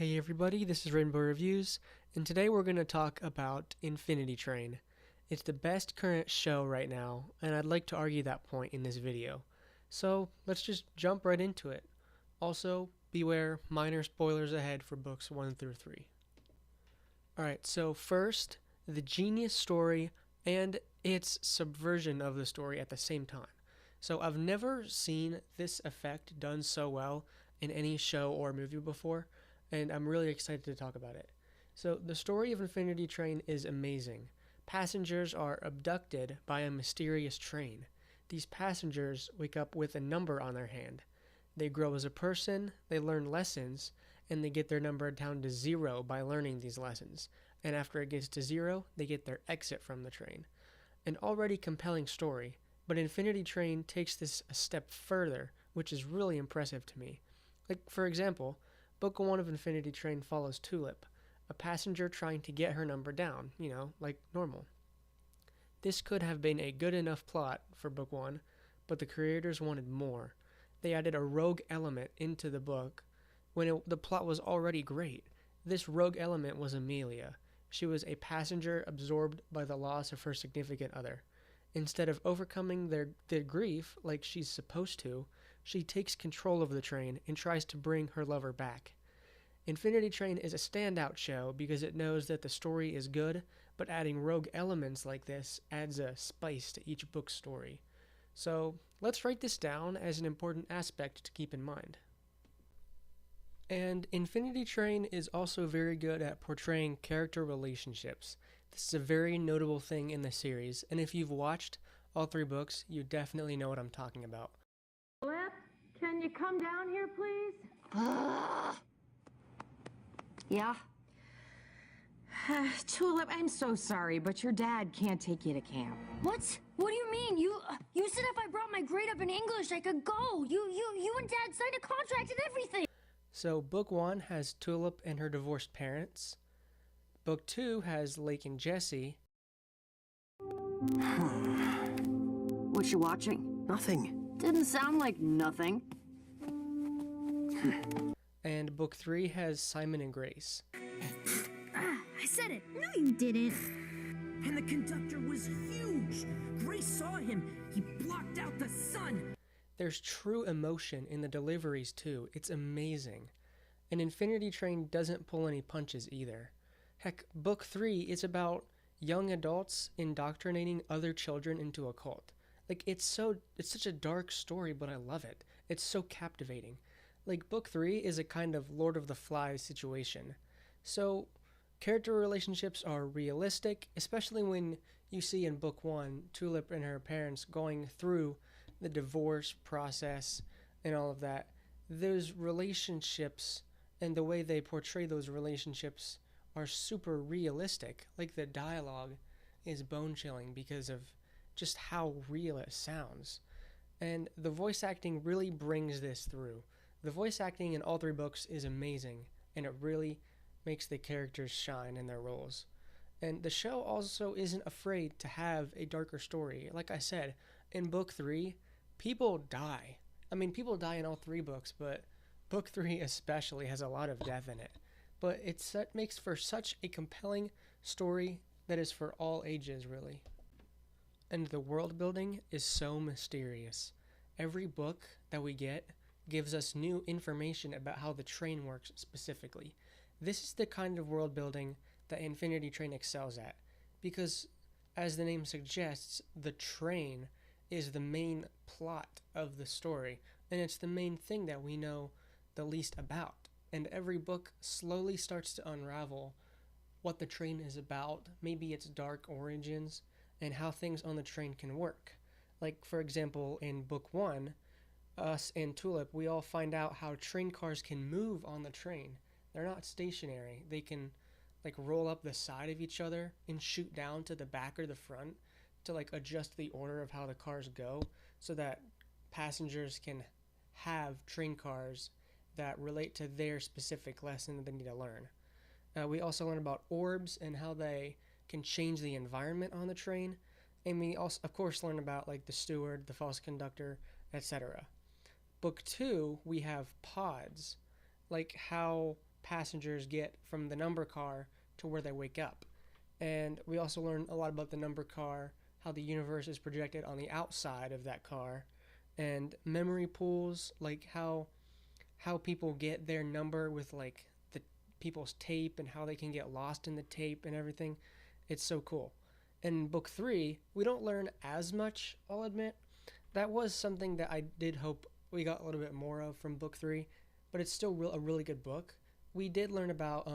Hey everybody, this is Rainbow Reviews, and today we're going to talk about Infinity Train. It's the best current show right now, and I'd like to argue that point in this video. So let's just jump right into it. Also, beware, minor spoilers ahead for books 1 through 3. Alright, so first, the genius story and its subversion of the story at the same time. So I've never seen this effect done so well in any show or movie before, and I'm really excited to talk about it. So the story of Infinity Train is amazing. Passengers are abducted by a mysterious train. These passengers wake up with a number on their hand. They grow as a person, they learn lessons, and they get their number down to 0 by learning these lessons. And after it gets to 0, they get their exit from the train. An already compelling story, but Infinity Train takes this a step further, which is really impressive to me. Like, for example, Book 1 of Infinity Train follows Tulip, a passenger trying to get her number down, like normal. This could have been a good enough plot for Book 1, but the creators wanted more. They added a rogue element into the book when the plot was already great. This rogue element was Amelia. She was a passenger absorbed by the loss of her significant other. Instead of overcoming their grief like she's supposed to, she takes control of the train and tries to bring her lover back. Infinity Train is a standout show because it knows that the story is good, but adding rogue elements like this adds a spice to each book's story. So let's write this down as an important aspect to keep in mind. And Infinity Train is also very good at portraying character relationships. This is a very notable thing in the series, and if you've watched all 3 books, you definitely know what I'm talking about. Tulip, can you come down here, please? Yeah? Tulip, I'm so sorry, but your dad can't take you to camp. What? What do you mean? You said if I brought my grade up in English, I could go. You and Dad signed a contract and everything. So Book 1 has Tulip and her divorced parents. Book 2 has Lake and Jesse. What you watching? Nothing. Didn't sound like nothing. And Book 3 has Simon and Grace. I said it. No, you didn't. And the conductor was huge. Grace saw him. He blocked out the sun. There's true emotion in the deliveries too. It's amazing. And Infinity Train doesn't pull any punches either. Heck, Book 3 is about young adults indoctrinating other children into a cult. Like, it's such a dark story, but I love it. It's so captivating. Like, Book 3 is a kind of Lord of the Flies situation. So, character relationships are realistic, especially when you see in Book 1, Tulip and her parents going through the divorce process and all of that. Those relationships and the way they portray those relationships are super realistic. Like, the dialogue is bone-chilling because of just how real it sounds. And the voice acting really brings this through. The voice acting in all 3 books is amazing, and it really makes the characters shine in their roles. And the show also isn't afraid to have a darker story. Like I said, in Book 3, people die. I mean, people die in all 3 books, but Book 3 especially has a lot of death in it. But it makes for such a compelling story that is for all ages, really. And the world building is so mysterious. Every book that we get gives us new information about how the train works specifically. This is the kind of world building that Infinity Train excels at, because, as the name suggests, the train is the main plot of the story, and it's the main thing that we know the least about. And every book slowly starts to unravel what the train is about, maybe its dark origins, and how things on the train can work. Like, for example, in Book 1, us and Tulip, we all find out how train cars can move on the train. They're not stationary. They can, roll up the side of each other and shoot down to the back or the front to, adjust the order of how the cars go so that passengers can have train cars that relate to their specific lesson that they need to learn. We also learn about orbs and how they can change the environment on the train. And we also, of course, learn about the steward, the false conductor, etc. Book 2, we have pods, like how passengers get from the number car to where they wake up. And we also learn a lot about the number car, how the universe is projected on the outside of that car, and memory pools, like how people get their number with like the people's tape and how they can get lost in the tape and everything. It's so cool. In book 3, we don't learn as much, I'll admit. That was something that I did hope we got a little bit more of from book 3, but it's still a really good book. We did learn about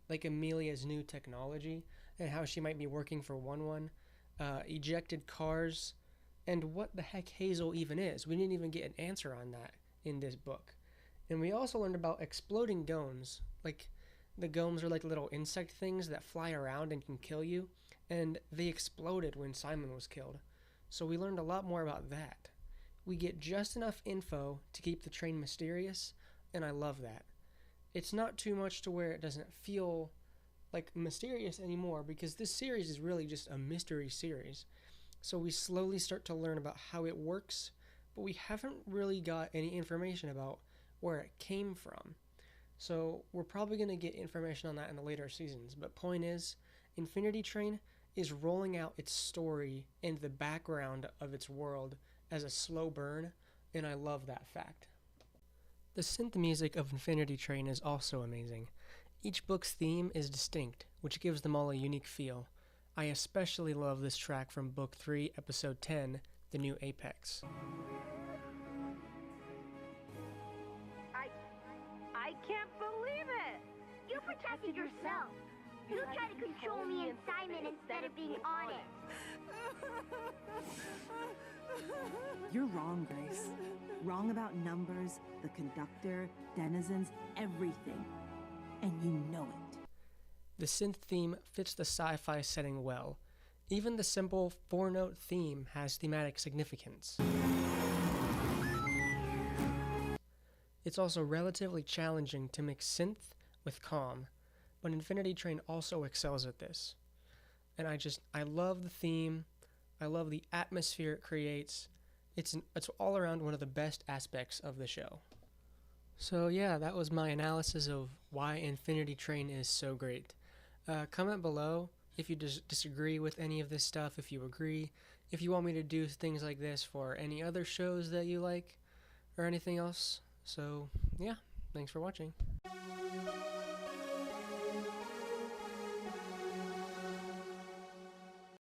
like Amelia's new technology and how she might be working for 1-1, ejected cars, and what the heck Hazel even is. We didn't even get an answer on that in this book. And we also learned about exploding gomes. Like, the gomes are like little insect things that fly around and can kill you, and they exploded when Simon was killed. So we learned a lot more about that. We get just enough info to keep the train mysterious, and I love that. It's not too much to where it doesn't feel like mysterious anymore, because this series is really just a mystery series. So we slowly start to learn about how it works, but we haven't really got any information about where it came from. So we're probably going to get information on that in the later seasons. But point is, Infinity Train is rolling out its story in the background of its world as a slow burn, and I love that fact. The synth music of Infinity Train is also amazing. Each book's theme is distinct, which gives them all a unique feel. I especially love this track from Book 3, Episode 10, The New Apex. I can't believe it! You protected yourself. You tried to control me and Simon instead of being honest. You're wrong, Grace. Wrong about numbers, the conductor, denizens, everything. And you know it. The synth theme fits the sci-fi setting well. Even the simple 4-note theme has thematic significance. It's also relatively challenging to mix synth with calm, but Infinity Train also excels at this. And I love the theme, I love the atmosphere it creates. It's all around one of the best aspects of the show. So yeah, that was my analysis of why Infinity Train is so great. Comment below if you disagree with any of this stuff, if you agree, if you want me to do things like this for any other shows that you like, or anything else. So yeah, thanks for watching.